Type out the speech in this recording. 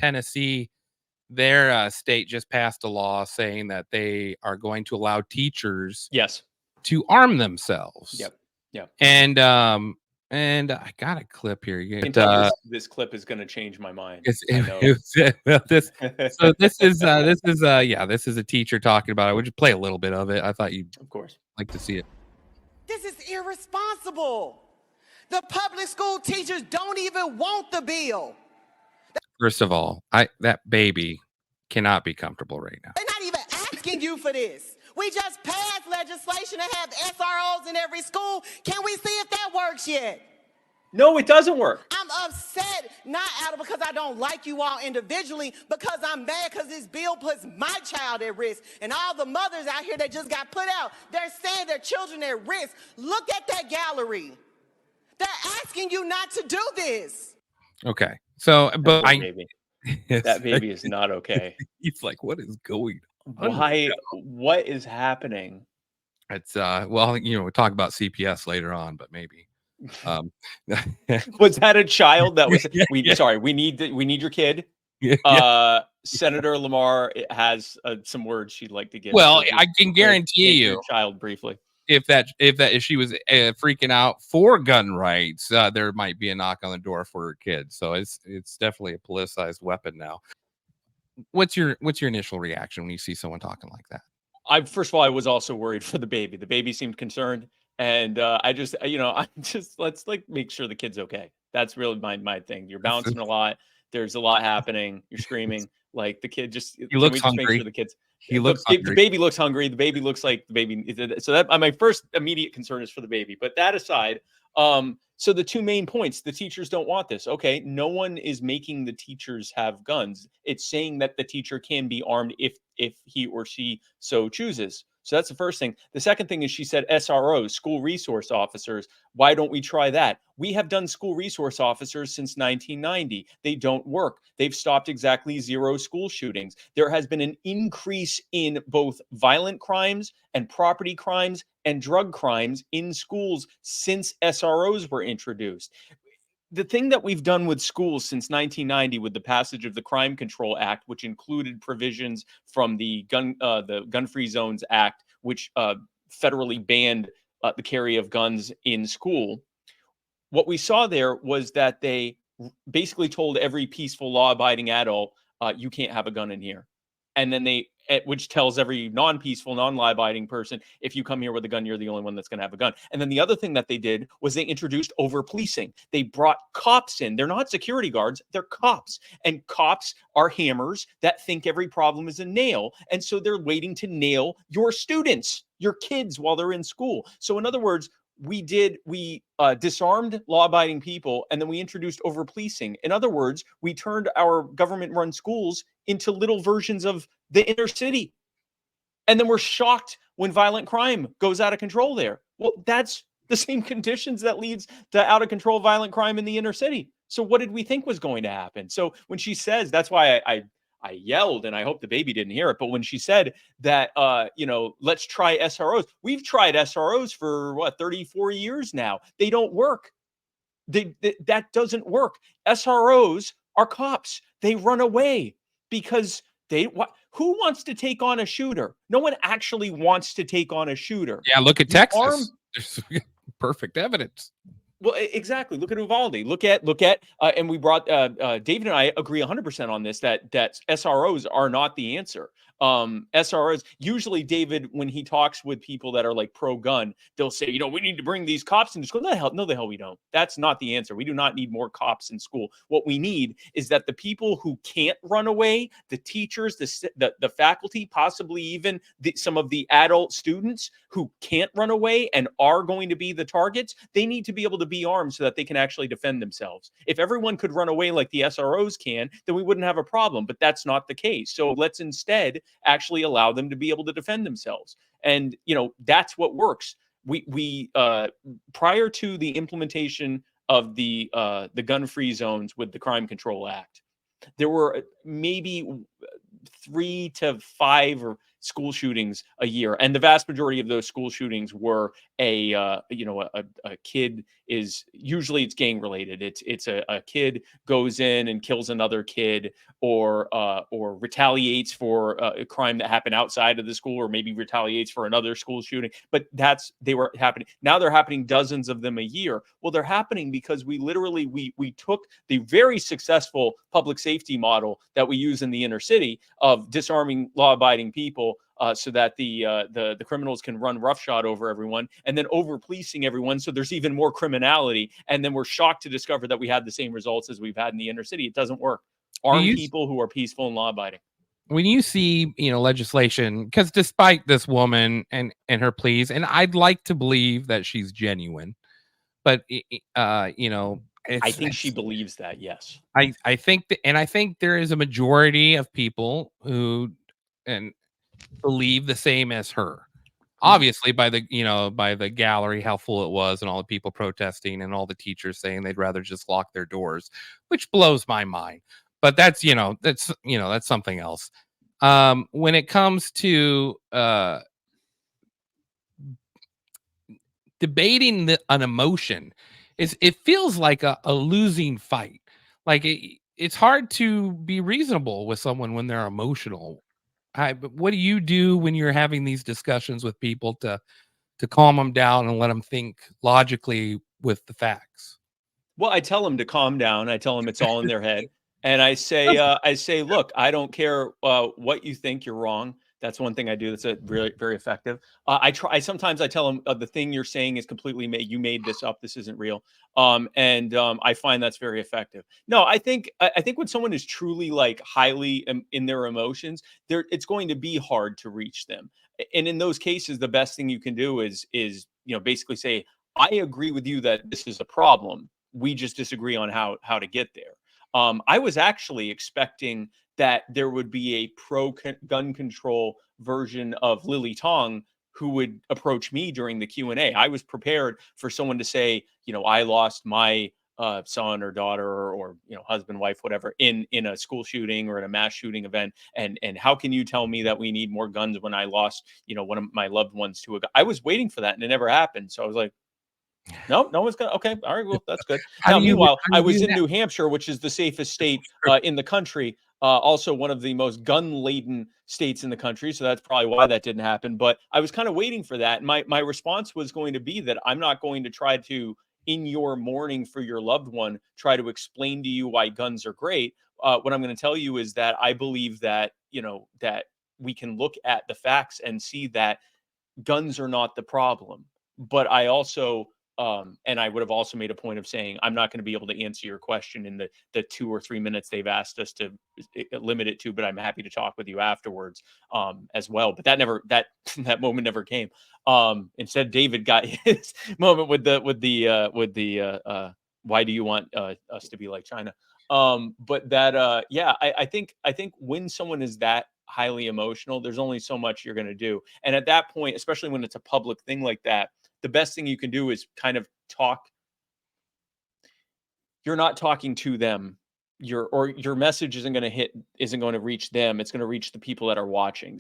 Tennessee, their state just passed a law saying that they are going to allow teachers Yes. to arm themselves. Yep. Yep. And I got a clip here. I can tell this clip is going to change my mind. I know. This is a teacher talking about it. Would you play a little bit of it? I thought you'd, of course, like to see it. This is irresponsible. The public school teachers don't even want the bill. First of all, that baby cannot be comfortable right now. They're not even asking you for this. We just passed legislation to have SROs in every school. Can we see if that works yet? No, it doesn't work. I'm upset, not because I don't like you all individually, because I'm mad because this bill puts my child at risk. And all the mothers out here that just got put out, they're saying their children at risk. Look at that gallery. They're asking you not to do this. Okay. So, but that baby is not okay. He's like, what is going on? Why? What is happening? It's well, we'll talk about CPS later on, but maybe. Was that a child that was sorry, we need your kid? Senator Lamar has some words she'd like to give. Well, I can guarantee you, your child briefly, if she was freaking out for gun rights, there might be a knock on the door for her kid. So it's definitely a politicized weapon now. What's your initial reaction when you see someone talking like that? First of all, I was also worried for the baby. The baby seemed concerned, and let's make sure the kid's okay. That's really my thing. You're bouncing a lot. There's a lot happening. You're screaming. Like the kid he looks hungry. Make sure the kids. Hungry. The baby looks hungry. The baby looks like the baby. So that my first immediate concern is for the baby. But that aside, so the two main points: the teachers don't want this. Okay, no one is making the teachers have guns. It's saying that the teacher can be armed if he or she so chooses. So that's the first thing. The second thing is she said SROs, school resource officers. Why don't we try that? We have done school resource officers since 1990. They don't work. They've stopped exactly 0 school shootings. There has been an increase in both violent crimes and property crimes and drug crimes in schools since SROs were introduced. The thing that we've done with schools since 1990 with the passage of the Crime Control Act, which included provisions from the Gun-Free Zones Act, which federally banned the carry of guns in school. What we saw there was that they basically told every peaceful, law-abiding adult, you can't have a gun in here. And then which tells every non-peaceful, non-law-abiding person, if you come here with a gun, you're the only one that's going to have a gun. And then the other thing that they did was they introduced over-policing. They brought cops in. They're not security guards. They're cops. And cops are hammers that think every problem is a nail. And so they're waiting to nail your students, your kids, while they're in school. So in other words, we disarmed law-abiding people, and then we introduced over-policing. In other words, we turned our government-run schools into little versions of the inner city. And then we're shocked when violent crime goes out of control there. Well, that's the same conditions that leads to out-of-control violent crime in the inner city. So what did we think was going to happen? So when she says, that's why I yelled, and I hope the baby didn't hear it, but when she said that, let's try SROs, we've tried SROs for 34 years now. They don't work. That doesn't work. SROs are cops. They run away because who wants to take on a shooter? No one actually wants to take on a shooter. Yeah, look at Texas. There's perfect evidence. Well, exactly. Look at Uvalde. Look at, and we brought David and I agree 100% on this that SROs are not the answer. SROs usually, David, when he talks with people that are like pro-gun, they'll say, we need to bring these cops into school. No, the hell we don't. That's not the answer. We do not need more cops in school. What we need is that the people who can't run away, the teachers, the faculty, possibly even some of the adult students who can't run away and are going to be the targets, they need to be able to be armed so that they can actually defend themselves. If everyone could run away like the SROs can, then we wouldn't have a problem, but that's not the case. So let's instead actually allow them to be able to defend themselves. And, that's what works. We prior to the implementation of the gun-free zones with the Crime Control Act, there were maybe 3 to 5 or school shootings a year, and the vast majority of those school shootings were a kid is usually it's gang related. It's a kid goes in and kills another kid, or retaliates for a crime that happened outside of the school, or maybe retaliates for another school shooting. But they were happening. Now they're happening dozens of them a year. Well, they're happening because we literally we took the very successful public safety model that we use in the inner city of disarming law-abiding people, so that the criminals can run roughshod over everyone, and then over policing everyone, so there's even more criminality. And then we're shocked to discover that we had the same results as we've had in the inner city. It doesn't work. Arm people who are peaceful and law-abiding. When you see, legislation, because despite this woman and her pleas, and I'd like to believe that she's genuine, but I think she believes that. Yes, I think and I think there is a majority of people who and believe the same as her. Obviously, by the gallery, how full it was, and all the people protesting, and all the teachers saying they'd rather just lock their doors, which blows my mind. But that's something else. When it comes to debating an emotion, it feels like a losing fight. Like it's hard to be reasonable with someone when they're emotional. But what do you do when you're having these discussions with people to calm them down and let them think logically with the facts? well, I tell them to calm down. I tell them it's all in their head. And I say, look, I don't care what you think. You're wrong. That's one thing I do. That's really very effective. I sometimes I tell them the thing you're saying is completely made. You made this up. This isn't real. I find that's very effective. No, I think when someone is truly like highly in their emotions, it's going to be hard to reach them. And in those cases, the best thing you can do is basically say, I agree with you that this is a problem. We just disagree on how to get there. I was actually expecting that there would be a gun control version of Lily Tong who would approach me during the Q&A. I was prepared for someone to say, I lost my son or daughter, or husband, wife, whatever, in a school shooting or in a mass shooting event, and how can you tell me that we need more guns when I lost one of my loved ones to a gun? I was waiting for that, and it never happened. So I was like, no, no one's gonna. Okay, all right, well, that's good. Now, meanwhile, I was in New Hampshire, which is the safest state in the country, also one of the most gun-laden states in the country. So that's probably why that didn't happen. But I was kind of waiting for that. My response was going to be that I'm not going to try to, in your mourning for your loved one, try to explain to you why guns are great. What I'm going to tell you is that I believe that that we can look at the facts and see that guns are not the problem. But I also and I would have also made a point of saying, I'm not going to be able to answer your question in the 2 or 3 minutes they've asked us to limit it to, but I'm happy to talk with you afterwards as well. But that moment never came. Instead, David got his moment with the why do you want us to be like China? But that I think when someone is that highly emotional, there's only so much you're going to do. And at that point, especially when it's a public thing like that, the best thing you can do is kind of talk. You're not talking to them. Your message isn't going to reach them. It's going to reach the people that are watching.